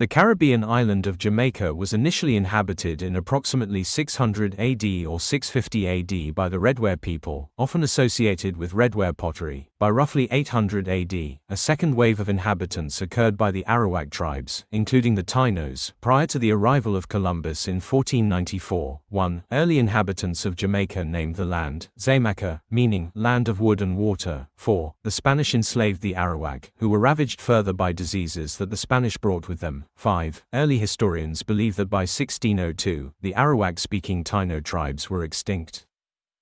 The Caribbean island of Jamaica was initially inhabited in approximately 600 AD or 650 AD by the Redware people, often associated with Redware pottery. By roughly 800 AD, a second wave of inhabitants occurred by the Arawak tribes, including the Tainos, prior to the arrival of Columbus in 1494. 1. Early inhabitants of Jamaica named the land Xaymaca, meaning land of wood and water. 4. The Spanish enslaved the Arawak, who were ravaged further by diseases that the Spanish brought with them. 5. Early historians believe that by 1602, the Arawak-speaking Taino tribes were extinct.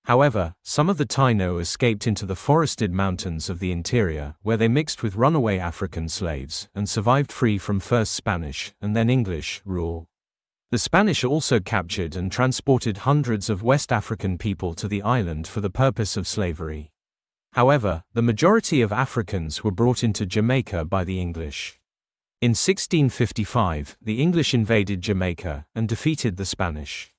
However, some of the Taino escaped into the forested mountains of the interior, where they mixed with runaway African slaves, and survived free from first Spanish, and then English, rule. The Spanish also captured and transported hundreds of West African people to the island for the purpose of slavery. However, the majority of Africans were brought into Jamaica by the English. In 1655, the English invaded Jamaica and defeated the Spanish.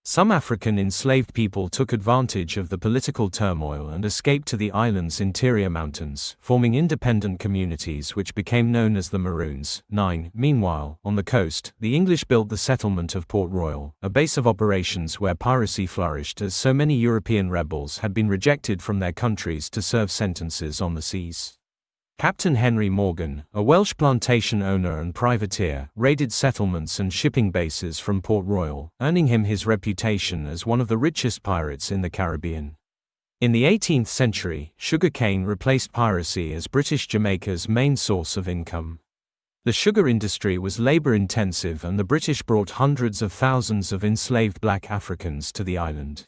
Some African enslaved people took advantage of the political turmoil and escaped to the island's interior mountains, forming independent communities which became known as the Maroons. 9. Meanwhile, on the coast, the English built the settlement of Port Royal, a base of operations where piracy flourished as so many European rebels had been rejected from their countries to serve sentences on the seas. Captain Henry Morgan, a Welsh plantation owner and privateer, raided settlements and shipping bases from Port Royal, earning him his reputation as one of the richest pirates in the Caribbean. In the 18th century, sugarcane replaced piracy as British Jamaica's main source of income. The sugar industry was labor-intensive and the British brought hundreds of thousands of enslaved black Africans to the island.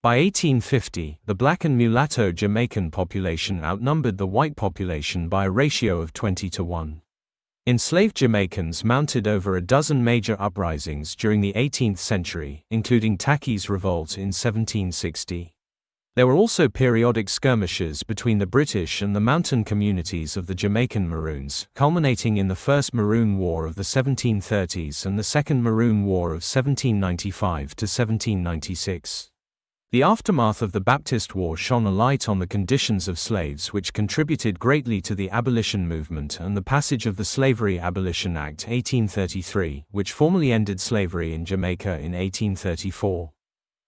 By 1850, the black and mulatto Jamaican population outnumbered the white population by a ratio of 20-1. Enslaved Jamaicans mounted over a dozen major uprisings during the 18th century, including Tacky's Revolt in 1760. There were also periodic skirmishes between the British and the mountain communities of the Jamaican Maroons, culminating in the First Maroon War of the 1730s and the Second Maroon War of 1795 to 1796. The aftermath of the Baptist War shone a light on the conditions of slaves, which contributed greatly to the abolition movement and the passage of the Slavery Abolition Act 1833, which formally ended slavery in Jamaica in 1834.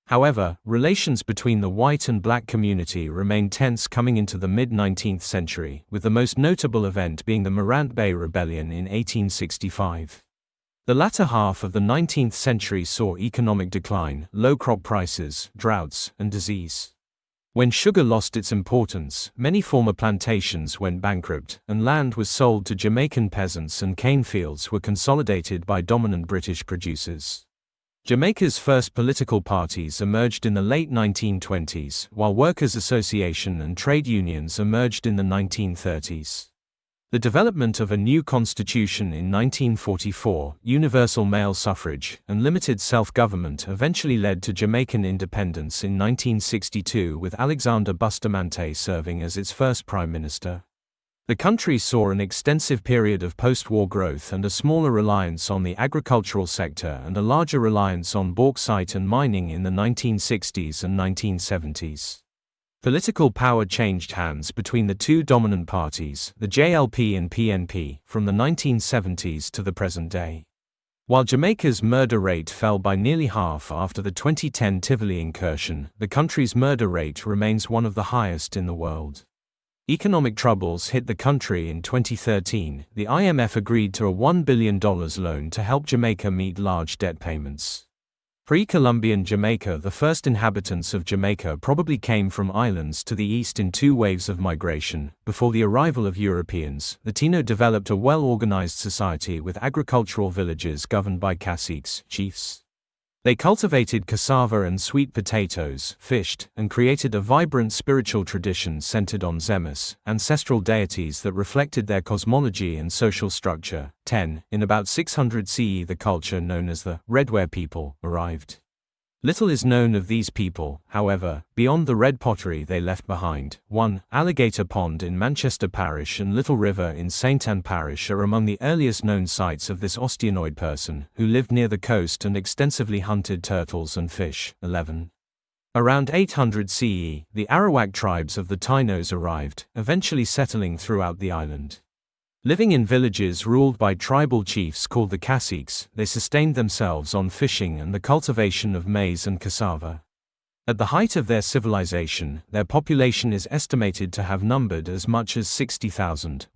However, relations between the white and black community remained tense coming into the mid-19th century, with the most notable event being the Morant Bay Rebellion in 1865. The latter half of the 19th century saw economic decline, low crop prices, droughts, and disease. When sugar lost its importance, many former plantations went bankrupt, and land was sold to Jamaican peasants and cane fields were consolidated by dominant British producers. Jamaica's first political parties emerged in the late 1920s, while workers' association and trade unions emerged in the 1930s. The development of a new constitution in 1944, universal male suffrage, and limited self-government eventually led to Jamaican independence in 1962, with Alexander Bustamante serving as its first prime minister. The country saw an extensive period of post-war growth and a smaller reliance on the agricultural sector and a larger reliance on bauxite and mining in the 1960s and 1970s. Political power changed hands between the two dominant parties, the JLP and PNP, from the 1970s to the present day. While Jamaica's murder rate fell by nearly half after the 2010 Tivoli incursion, the country's murder rate remains one of the highest in the world. Economic troubles hit the country in 2013. The IMF agreed to a $1 billion loan to help Jamaica meet large debt payments. Pre-Columbian Jamaica. The first inhabitants of Jamaica probably came from islands to the east in two waves of migration. Before the arrival of Europeans, the Taino developed a well-organized society with agricultural villages governed by caciques, chiefs. They cultivated cassava and sweet potatoes, fished, and created a vibrant spiritual tradition centered on Xaymaca, ancestral deities that reflected their cosmology and social structure. 10. In about 600 CE, the culture known as the Redware people arrived. Little is known of these people, however, beyond the red pottery they left behind. 1. Alligator Pond in Manchester Parish and Little River in St. Anne Parish are among the earliest known sites of this osteonoid person, who lived near the coast and extensively hunted turtles and fish. 11. Around 800 CE, the Arawak tribes of the Tainos arrived, eventually settling throughout the island. Living in villages ruled by tribal chiefs called the caciques, they sustained themselves on fishing and the cultivation of maize and cassava. At the height of their civilization, their population is estimated to have numbered as much as 60,000.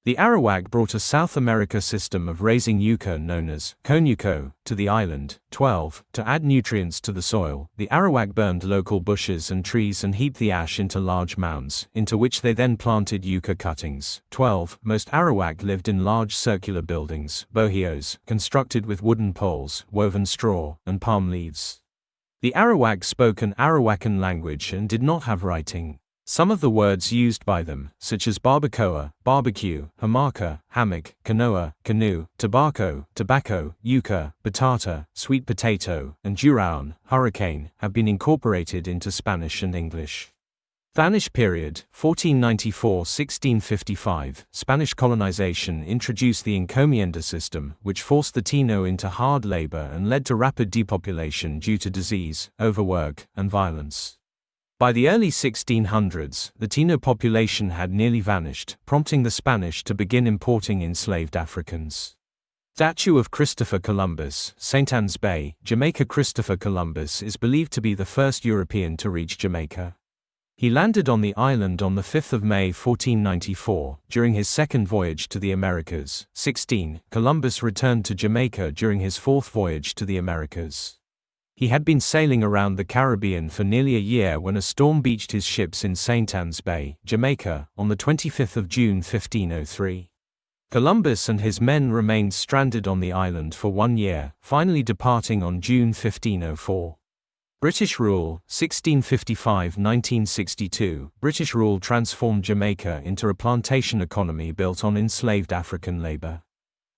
The Arawak brought a South America system of raising yucca known as conuco to the island. 12. To add nutrients to the soil, the Arawak burned local bushes and trees and heaped the ash into large mounds, into which they then planted yucca cuttings. 12. Most Arawak lived in large circular buildings, bohios, constructed with wooden poles, woven straw, and palm leaves. The Arawak spoke an Arawakan language and did not have writing. Some of the words used by them, such as barbacoa, barbecue, hamaca, hammock, canoa, canoe, tobacco, yucca, batata, sweet potato, and juraon, hurricane, have been incorporated into Spanish and English. Spanish period, 1494–1655, Spanish colonization introduced the encomienda system, which forced the Taino into hard labor and led to rapid depopulation due to disease, overwork, and violence. By the early 1600s, the Taino population had nearly vanished, prompting the Spanish to begin importing enslaved Africans. Statue of Christopher Columbus, St. Anne's Bay, Jamaica. Christopher Columbus is believed to be the first European to reach Jamaica. He landed on the island on 5 May 1494, during his second voyage to the Americas. 16. Columbus returned to Jamaica during his fourth voyage to the Americas. He had been sailing around the Caribbean for nearly a year when a storm beached his ships in St. Anne's Bay, Jamaica, on 25 June 1503. Columbus and his men remained stranded on the island for 1 year, finally departing on June 1504. British rule, 1655–1962. British rule transformed Jamaica into a plantation economy built on enslaved African labor.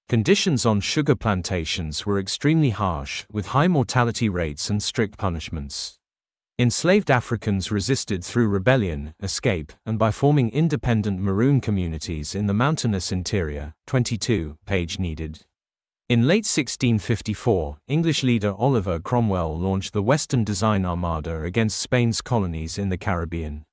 Conditions on sugar plantations were extremely harsh, with high mortality rates and strict punishments. Enslaved Africans resisted through rebellion, escape, and by forming independent maroon communities in the mountainous interior. 22, page needed. In late 1654, English leader Oliver Cromwell launched the Western Design Armada against Spain's colonies in the Caribbean.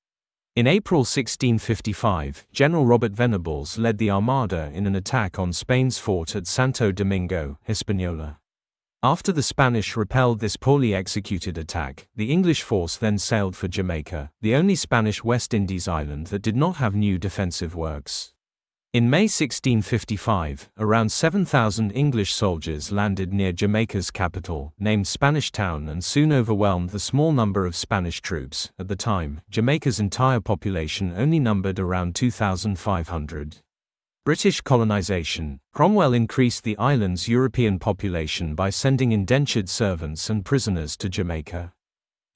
In April 1655, General Robert Venables led the Armada in an attack on Spain's fort at Santo Domingo, Hispaniola. After the Spanish repelled this poorly executed attack, the English force then sailed for Jamaica, the only Spanish West Indies island that did not have new defensive works. In May 1655, around 7,000 English soldiers landed near Jamaica's capital, named Spanish Town, and soon overwhelmed the small number of Spanish troops. At the time, Jamaica's entire population only numbered around 2,500. British colonization. Cromwell increased the island's European population by sending indentured servants and prisoners to Jamaica.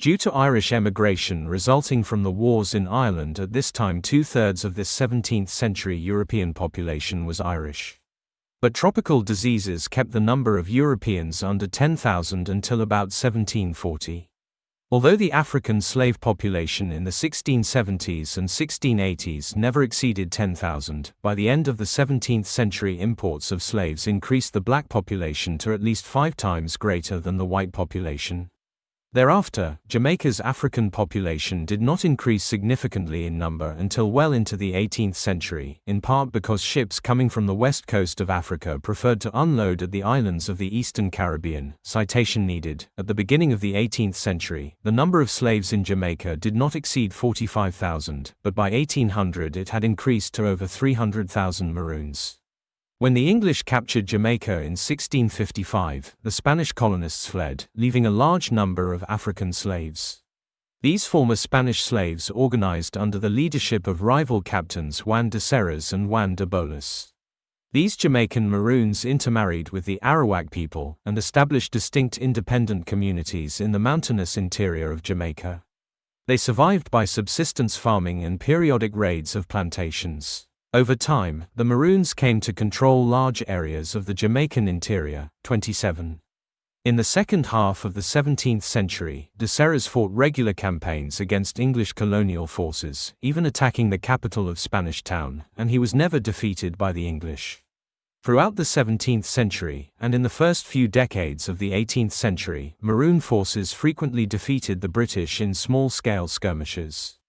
Due to Irish emigration resulting from the wars in Ireland at this time, 2/3 of this 17th-century European population was Irish. But tropical diseases kept the number of Europeans under 10,000 until about 1740. Although the African slave population in the 1670s and 1680s never exceeded 10,000, by the end of the 17th century imports of slaves increased the black population to at least 5 times greater than the white population. Thereafter, Jamaica's African population did not increase significantly in number until well into the 18th century, in part because ships coming from the west coast of Africa preferred to unload at the islands of the eastern Caribbean. Citation needed. At the beginning of the 18th century, the number of slaves in Jamaica did not exceed 45,000, but by 1800 it had increased to over 300,000 Maroons. When the English captured Jamaica in 1655, the Spanish colonists fled, leaving a large number of African slaves. These former Spanish slaves organized under the leadership of rival captains Juan de Serres and Juan de Bolis. These Jamaican Maroons intermarried with the Arawak people and established distinct independent communities in the mountainous interior of Jamaica. They survived by subsistence farming and periodic raids of plantations. Over time, the Maroons came to control large areas of the Jamaican interior. 27. In the second half of the 17th century, de Serres fought regular campaigns against English colonial forces, even attacking the capital of Spanish Town, and he was never defeated by the English. Throughout the 17th century, and in the first few decades of the 18th century, Maroon forces frequently defeated the British in small-scale skirmishes.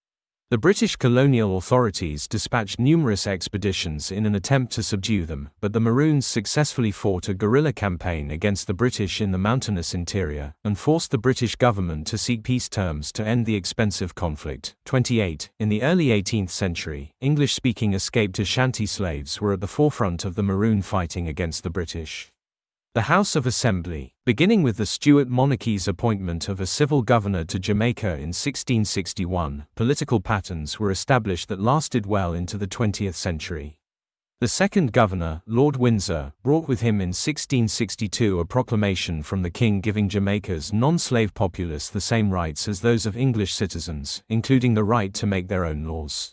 The British colonial authorities dispatched numerous expeditions in an attempt to subdue them, but the Maroons successfully fought a guerrilla campaign against the British in the mountainous interior, and forced the British government to seek peace terms to end the expensive conflict. 28. In the early 18th century, English-speaking escaped Ashanti slaves were at the forefront of the Maroon fighting against the British. The House of Assembly, beginning with the Stuart monarchy's appointment of a civil governor to Jamaica in 1661, political patterns were established that lasted well into the 20th century. The second governor, Lord Windsor, brought with him in 1662 a proclamation from the king giving Jamaica's non-slave populace the same rights as those of English citizens, including the right to make their own laws.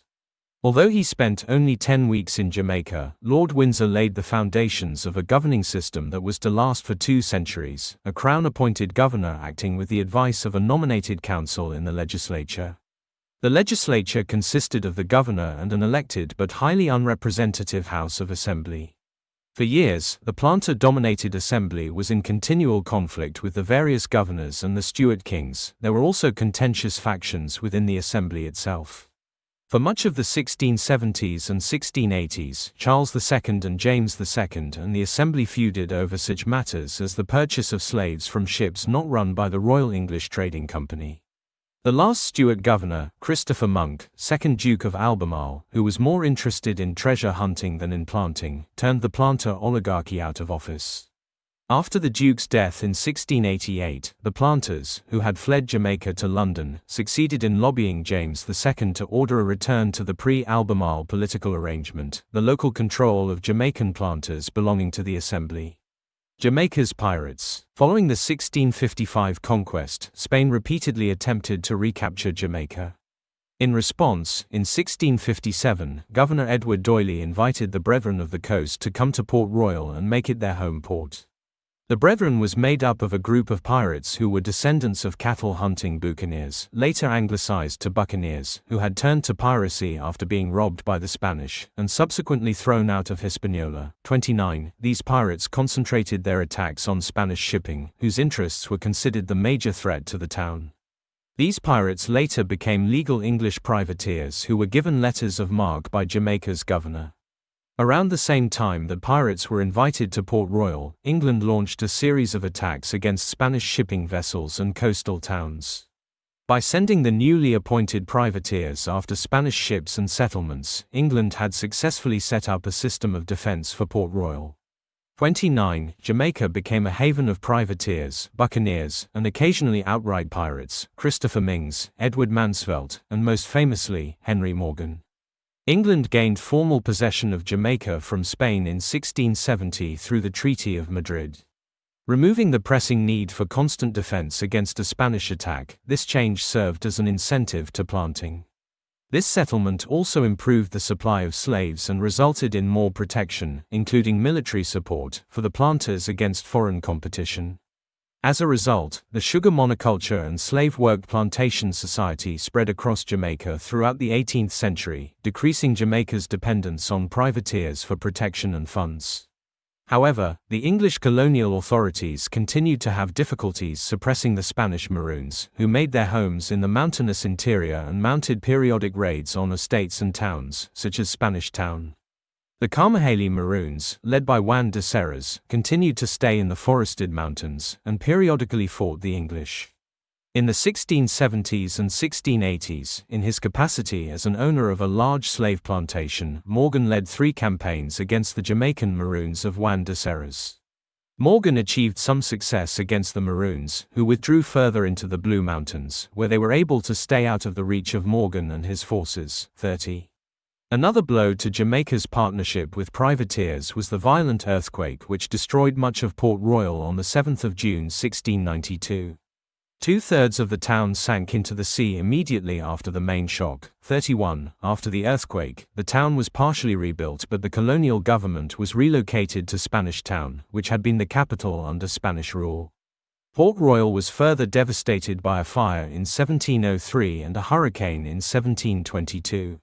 Although he spent only 10 weeks in Jamaica, Lord Windsor laid the foundations of a governing system that was to last for 2 centuries, a Crown-appointed governor acting with the advice of a nominated council in the legislature. The legislature consisted of the governor and an elected but highly unrepresentative House of Assembly. For years, the planter-dominated assembly was in continual conflict with the various governors and the Stuart kings. There were also contentious factions within the assembly itself. For much of the 1670s and 1680s, Charles II and James II and the Assembly feuded over such matters as the purchase of slaves from ships not run by the Royal English Trading Company. The last Stuart governor, Christopher Monk, 2nd Duke of Albemarle, who was more interested in treasure hunting than in planting, turned the planter oligarchy out of office. After the Duke's death in 1688, the planters, who had fled Jamaica to London, succeeded in lobbying James II to order a return to the pre-Albemarle political arrangement, the local control of Jamaican planters belonging to the Assembly. Jamaica's pirates. Following the 1655 conquest, Spain repeatedly attempted to recapture Jamaica. In response, in 1657, Governor Edward D'Oyly invited the Brethren of the Coast to come to Port Royal and make it their home port. The Brethren was made up of a group of pirates who were descendants of cattle-hunting buccaneers, later anglicized to buccaneers, who had turned to piracy after being robbed by the Spanish, and subsequently thrown out of Hispaniola. 29. These pirates concentrated their attacks on Spanish shipping, whose interests were considered the major threat to the town. These pirates later became legal English privateers who were given letters of marque by Jamaica's governor. Around the same time that pirates were invited to Port Royal, England launched a series of attacks against Spanish shipping vessels and coastal towns. By sending the newly appointed privateers after Spanish ships and settlements, England had successfully set up a system of defense for Port Royal. 29. Jamaica became a haven of privateers, buccaneers, and occasionally outright pirates, Christopher Mings, Edward Mansvelt, and most famously, Henry Morgan. England gained formal possession of Jamaica from Spain in 1670 through the Treaty of Madrid. Removing the pressing need for constant defense against a Spanish attack, this change served as an incentive to planting. This settlement also improved the supply of slaves and resulted in more protection, including military support, for the planters against foreign competition. As a result, the sugar monoculture and slave-worked plantation society spread across Jamaica throughout the 18th century, decreasing Jamaica's dependence on privateers for protection and funds. However, the English colonial authorities continued to have difficulties suppressing the Spanish Maroons, who made their homes in the mountainous interior and mounted periodic raids on estates and towns, such as Spanish Town. The Carmaheli Maroons, led by Juan de Serres, continued to stay in the forested mountains, and periodically fought the English. In the 1670s and 1680s, in his capacity as an owner of a large slave plantation, Morgan led 3 campaigns against the Jamaican Maroons of Juan de Serres. Morgan achieved some success against the Maroons, who withdrew further into the Blue Mountains, where they were able to stay out of the reach of Morgan and his forces. 30. Another blow to Jamaica's partnership with privateers was the violent earthquake which destroyed much of Port Royal on the 7th of June 1692. 2/3 of the town sank into the sea immediately after the main shock. 31. After the earthquake, the town was partially rebuilt, but the colonial government was relocated to Spanish Town, which had been the capital under Spanish rule. Port Royal was further devastated by a fire in 1703 and a hurricane in 1722.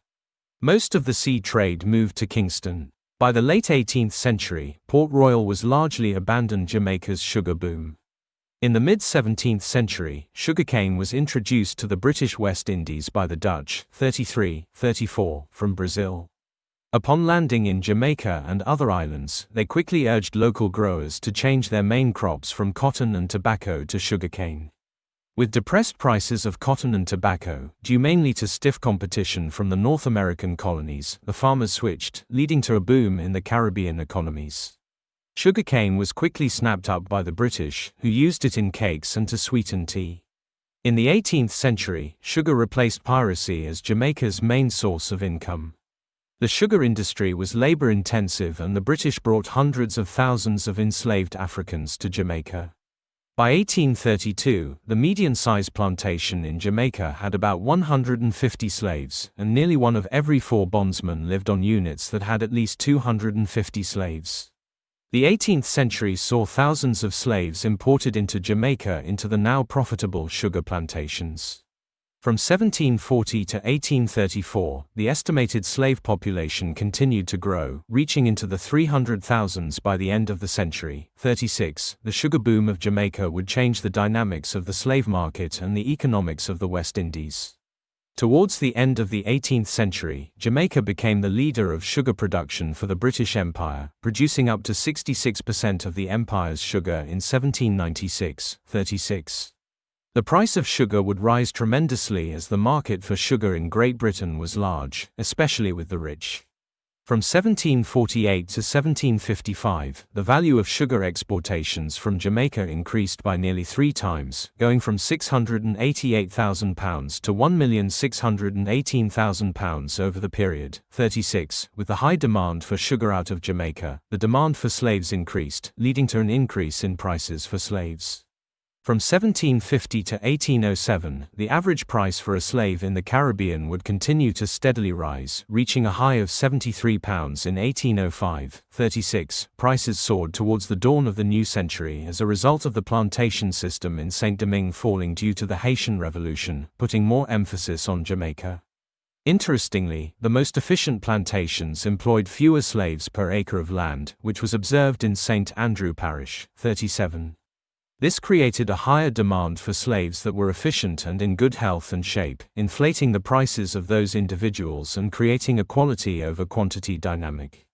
Most of the sea trade moved to Kingston. By the late 18th century, Port Royal was largely abandoned. Jamaica's sugar boom. In the mid-17th century, sugarcane was introduced to the British West Indies by the Dutch, 33-34, from Brazil. Upon landing in Jamaica and other islands, they quickly urged local growers to change their main crops from cotton and tobacco to sugarcane. With depressed prices of cotton and tobacco, due mainly to stiff competition from the North American colonies, the farmers switched, leading to a boom in the Caribbean economies. Sugarcane was quickly snapped up by the British, who used it in cakes and to sweeten tea. In the 18th century, sugar replaced piracy as Jamaica's main source of income. The sugar industry was labor-intensive and the British brought hundreds of thousands of enslaved Africans to Jamaica. By 1832, the median-sized plantation in Jamaica had about 150 slaves, and nearly one of every 4 bondsmen lived on units that had at least 250 slaves. The 18th century saw thousands of slaves imported into Jamaica into the now profitable sugar plantations. From 1740 to 1834, the estimated slave population continued to grow, reaching into the 300,000s by the end of the century. 36. The sugar boom of Jamaica would change the dynamics of the slave market and the economics of the West Indies. Towards the end of the 18th century, Jamaica became the leader of sugar production for the British Empire, producing up to 66% of the empire's sugar in 1796. 36. The price of sugar would rise tremendously as the market for sugar in Great Britain was large, especially with the rich. From 1748 to 1755, the value of sugar exportations from Jamaica increased by nearly 3 times, going from £688,000 to £1,618,000 over the period. 36. With the high demand for sugar out of Jamaica, the demand for slaves increased, leading to an increase in prices for slaves. From 1750 to 1807, the average price for a slave in the Caribbean would continue to steadily rise, reaching a high of £73 in 1805. 36. Prices soared towards the dawn of the new century as a result of the plantation system in Saint-Domingue falling due to the Haitian Revolution, putting more emphasis on Jamaica. Interestingly, the most efficient plantations employed fewer slaves per acre of land, which was observed in St. Andrew Parish. 37. This created a higher demand for slaves that were efficient and in good health and shape, inflating the prices of those individuals and creating a quality over quantity dynamic.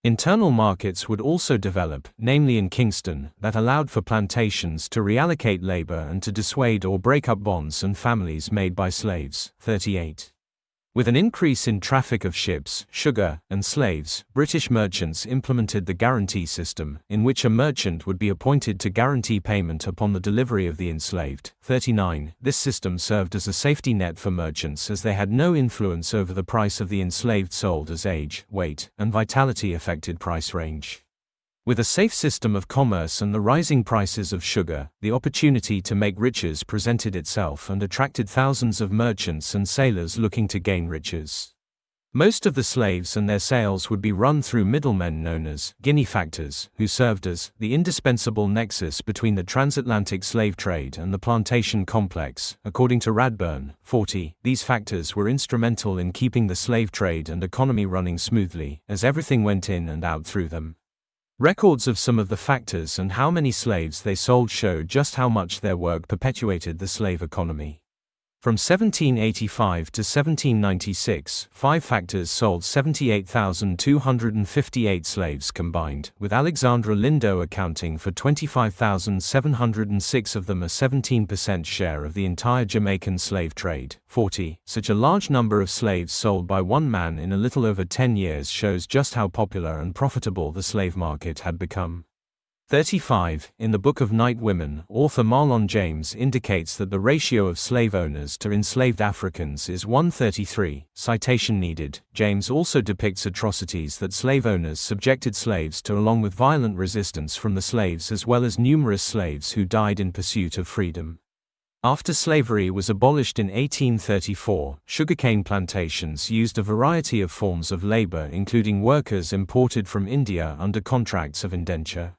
Internal markets would also develop, namely in Kingston, that allowed for plantations to reallocate labor and to dissuade or break up bonds and families made by slaves. 38. With an increase in traffic of ships, sugar, and slaves, British merchants implemented the guarantee system, in which a merchant would be appointed to guarantee payment upon the delivery of the enslaved. 39. This system served as a safety net for merchants as they had no influence over the price of the enslaved sold as age, weight, and vitality affected price range. With a safe system of commerce and the rising prices of sugar, the opportunity to make riches presented itself and attracted thousands of merchants and sailors looking to gain riches. Most of the slaves and their sales would be run through middlemen known as guinea factors, who served as the indispensable nexus between the transatlantic slave trade and the plantation complex. According to Redware, 40, these factors were instrumental in keeping the slave trade and economy running smoothly, as everything went in and out through them. Records of some of the factors and how many slaves they sold show just how much their work perpetuated the slave economy. From 1785 to 1796, 5 factors sold 78,258 slaves combined, with Alexandra Lindo accounting for 25,706 of them, a 17% share of the entire Jamaican slave trade. 40. Such a large number of slaves sold by one man in a little over 10 years shows just how popular and profitable the slave market had become. 35. In the Book of Night Women, author Marlon James indicates that the ratio of slave owners to enslaved Africans is 1:33. Citation needed. James also depicts atrocities that slave owners subjected slaves to, along with violent resistance from the slaves as well as numerous slaves who died in pursuit of freedom. After slavery was abolished in 1834, sugarcane plantations used a variety of forms of labor, including workers imported from India under contracts of indenture.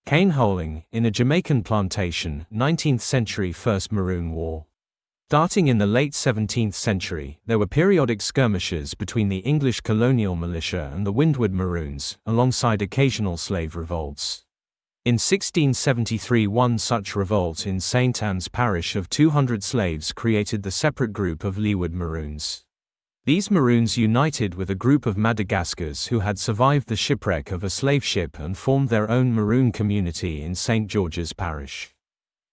Cane holing, in a Jamaican plantation, 19th century First Maroon War. Starting in the late 17th century, there were periodic skirmishes between the English colonial militia and the Windward Maroons, alongside occasional slave revolts. In 1673, one such revolt in St. Anne's parish of 200 slaves created the separate group of Leeward Maroons. These Maroons united with a group of Madagascars who had survived the shipwreck of a slave ship and formed their own Maroon community in St. George's Parish.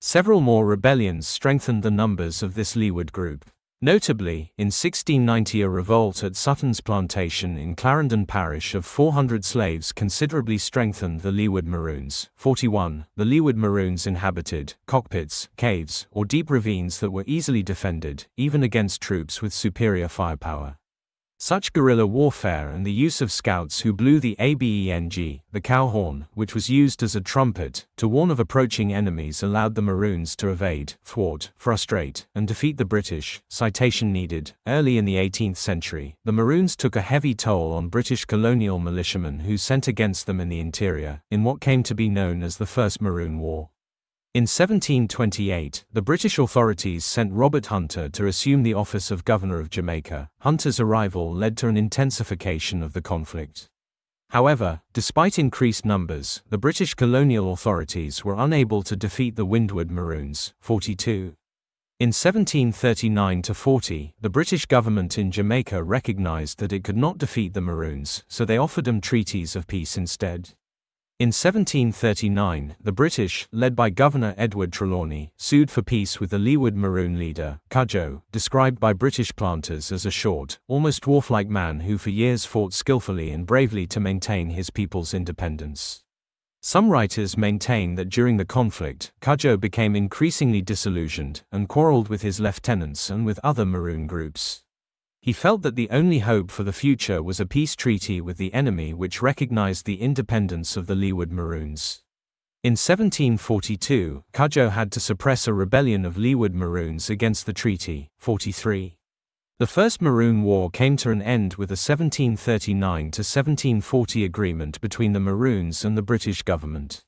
Several more rebellions strengthened the numbers of this Leeward group. Notably, in 1690 a revolt at Sutton's Plantation in Clarendon Parish of 400 slaves considerably strengthened the Leeward Maroons. 41. The Leeward Maroons inhabited cockpits, caves, or deep ravines that were easily defended, even against troops with superior firepower. Such guerrilla warfare and the use of scouts who blew the abeng, the cow horn, which was used as a trumpet, to warn of approaching enemies allowed the Maroons to evade, thwart, frustrate, and defeat the British. Citation needed. Early in the 18th century, the Maroons took a heavy toll on British colonial militiamen who sent against them in the interior, in what came to be known as the First Maroon War. In 1728, the British authorities sent Robert Hunter to assume the office of Governor of Jamaica. Hunter's arrival led to an intensification of the conflict. However, despite increased numbers, the British colonial authorities were unable to defeat the Windward Maroons. 42. In 1739–40, the British government in Jamaica recognized that it could not defeat the Maroons, so they offered them treaties of peace instead. In 1739, the British, led by Governor Edward Trelawney, sued for peace with the Leeward Maroon leader, Cudjoe, described by British planters as a short, almost dwarf-like man who for years fought skillfully and bravely to maintain his people's independence. Some writers maintain that during the conflict, Cudjoe became increasingly disillusioned and quarreled with his lieutenants and with other Maroon groups. He felt that the only hope for the future was a peace treaty with the enemy which recognized the independence of the Leeward Maroons. In 1742, Cudjoe had to suppress a rebellion of Leeward Maroons against the treaty. 43. The First Maroon War came to an end with a 1739–1740 agreement between the Maroons and the British government.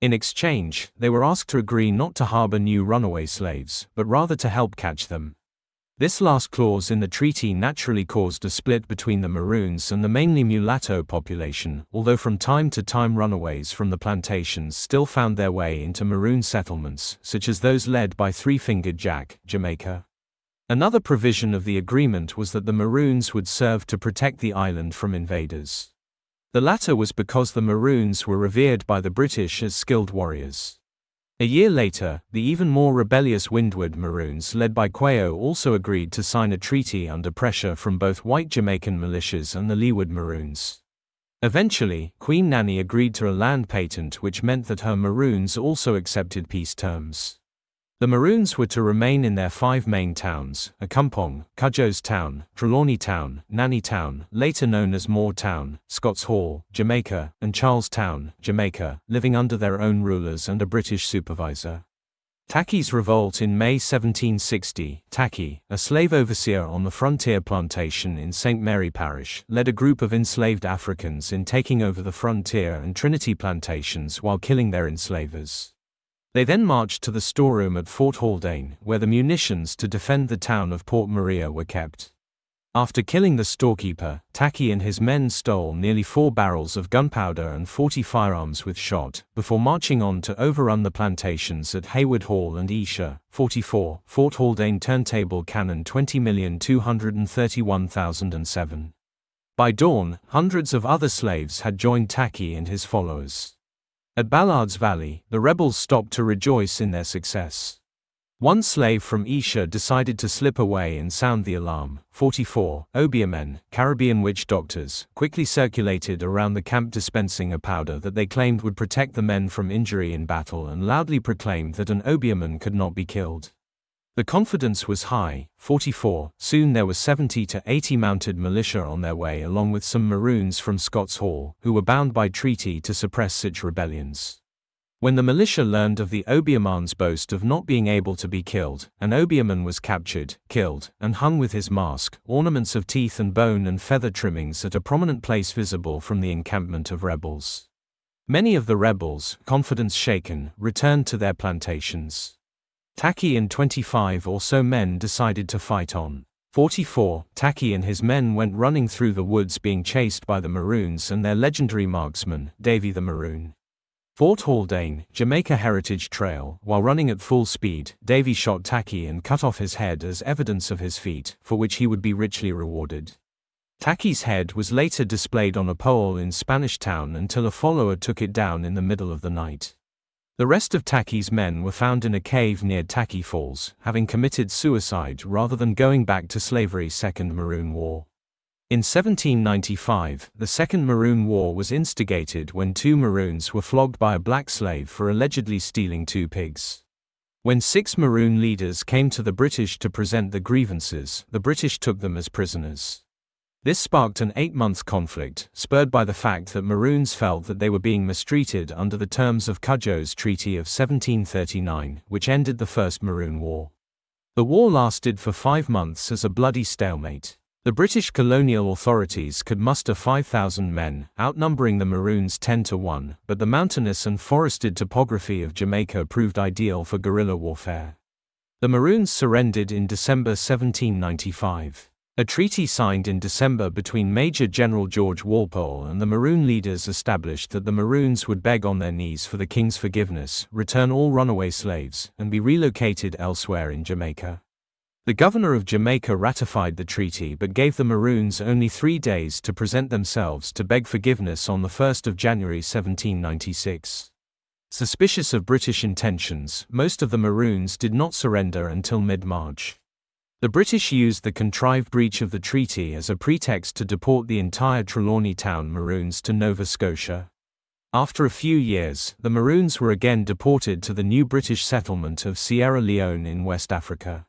In exchange, they were asked to agree not to harbor new runaway slaves, but rather to help catch them. This last clause in the treaty naturally caused a split between the Maroons and the mainly mulatto population, although from time to time runaways from the plantations still found their way into Maroon settlements, such as those led by Three-Fingered Jack, Jamaica. Another provision of the agreement was that the Maroons would serve to protect the island from invaders. The latter was because the Maroons were revered by the British as skilled warriors. A year later, the even more rebellious Windward Maroons led by Quayo also agreed to sign a treaty under pressure from both white Jamaican militias and the Leeward Maroons. Eventually, Queen Nanny agreed to a land patent which meant that her Maroons also accepted peace terms. The Maroons were to remain in their 5 main towns, Acumpong, Cudjoe's Town, Trelawney Town, Nanny Town, later known as Moore Town, Scots Hall, Jamaica, and Charles Town, Jamaica, living under their own rulers and a British supervisor. Tacky's revolt in May 1760. Tacky, a slave overseer on the frontier plantation in St. Mary Parish, led a group of enslaved Africans in taking over the Frontier and Trinity plantations while killing their enslavers. They then marched to the storeroom at Fort Haldane, where the munitions to defend the town of Port Maria were kept. After killing the storekeeper, Tacky and his men stole nearly 4 barrels of gunpowder and 40 firearms with shot, before marching on to overrun the plantations at Hayward Hall and Esher. 44. Fort Haldane turntable cannon 20,231,007. By dawn, hundreds of other slaves had joined Tacky and his followers. At Ballard's Valley, the rebels stopped to rejoice in their success. One slave from Esher decided to slip away and sound the alarm. 44. Obeahmen, Caribbean witch doctors, quickly circulated around the camp dispensing a powder that they claimed would protect the men from injury in battle and loudly proclaimed that an Obeahman could not be killed. The confidence was high. 44. Soon there were 70 to 80 mounted militia on their way along with some Maroons from Scots Hall, who were bound by treaty to suppress such rebellions. When the militia learned of the Obeahman's boast of not being able to be killed, an Obeahman was captured, killed, and hung with his mask, ornaments of teeth and bone and feather trimmings at a prominent place visible from the encampment of rebels. Many of the rebels, confidence shaken, returned to their plantations. Tacky and 25 or so men decided to fight on. 44. Tacky and his men went running through the woods being chased by the Maroons and their legendary marksman, Davy the Maroon. Fort Haldane, Jamaica Heritage Trail. While running at full speed, Davy shot Tacky and cut off his head as evidence of his feat, for which he would be richly rewarded. Tacky's head was later displayed on a pole in Spanish Town until a follower took it down in the middle of the night. The rest of Tacky's men were found in a cave near Tacky Falls, having committed suicide rather than going back to slavery's Second Maroon War. In 1795, the Second Maroon War was instigated when 2 Maroons were flogged by a black slave for allegedly stealing 2 pigs. When 6 Maroon leaders came to the British to present their grievances, the British took them as prisoners. This sparked an 8-month conflict, spurred by the fact that Maroons felt that they were being mistreated under the terms of Cudjoe's Treaty of 1739, which ended the First Maroon War. The war lasted for 5 months as a bloody stalemate. The British colonial authorities could muster 5,000 men, outnumbering the Maroons 10-1, but the mountainous and forested topography of Jamaica proved ideal for guerrilla warfare. The Maroons surrendered in December 1795. A treaty signed in December between Major General George Walpole and the Maroon leaders established that the Maroons would beg on their knees for the king's forgiveness, return all runaway slaves, and be relocated elsewhere in Jamaica. The governor of Jamaica ratified the treaty but gave the Maroons only 3 days to present themselves to beg forgiveness on the 1st of January 1796. Suspicious of British intentions, most of the Maroons did not surrender until mid-March. The British used the contrived breach of the treaty as a pretext to deport the entire Trelawney Town Maroons to Nova Scotia. After a few years, the Maroons were again deported to the new British settlement of Sierra Leone in West Africa.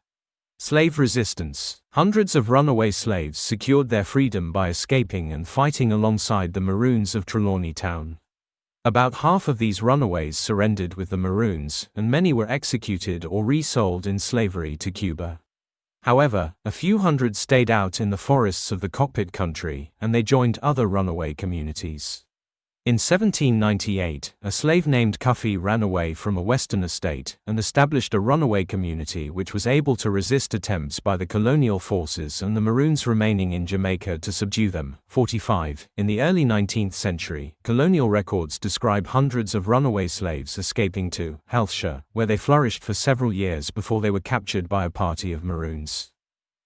Slave resistance. Hundreds of runaway slaves secured their freedom by escaping and fighting alongside the Maroons of Trelawney Town. About half of these runaways surrendered with the Maroons, and many were executed or resold in slavery to Cuba. However, a few hundred stayed out in the forests of the Cockpit country, and they joined other runaway communities. In 1798, a slave named Cuffy ran away from a western estate and established a runaway community which was able to resist attempts by the colonial forces and the Maroons remaining in Jamaica to subdue them. 45. In the early 19th century, colonial records describe hundreds of runaway slaves escaping to Healthshire, where they flourished for several years before they were captured by a party of Maroons.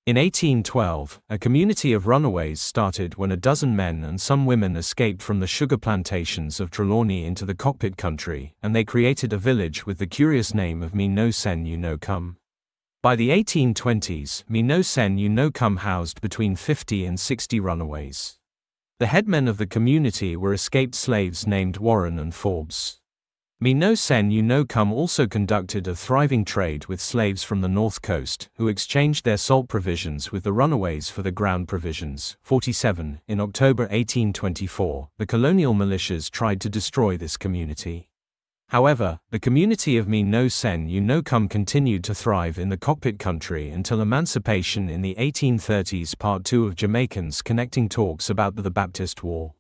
In 1812, a community of runaways started when a dozen men and some women escaped from the sugar plantations of Trelawney into the Cockpit country, and they created a village with the curious name of Me No Sen You No Come. By the 1820s, Me No Sen You No Come housed between 50 and 60 runaways. The headmen of the community were escaped slaves named Warren and Forbes. Me No Sen You No Come also conducted a thriving trade with slaves from the north coast, who exchanged their salt provisions with the runaways for the ground provisions. 47. In October 1824, the colonial militias tried to destroy this community. However, the community of Me No Sen You No Come continued to thrive in the Cockpit country until emancipation in the 1830s. Part 2 of Jamaicans Connecting talks about the Baptist War.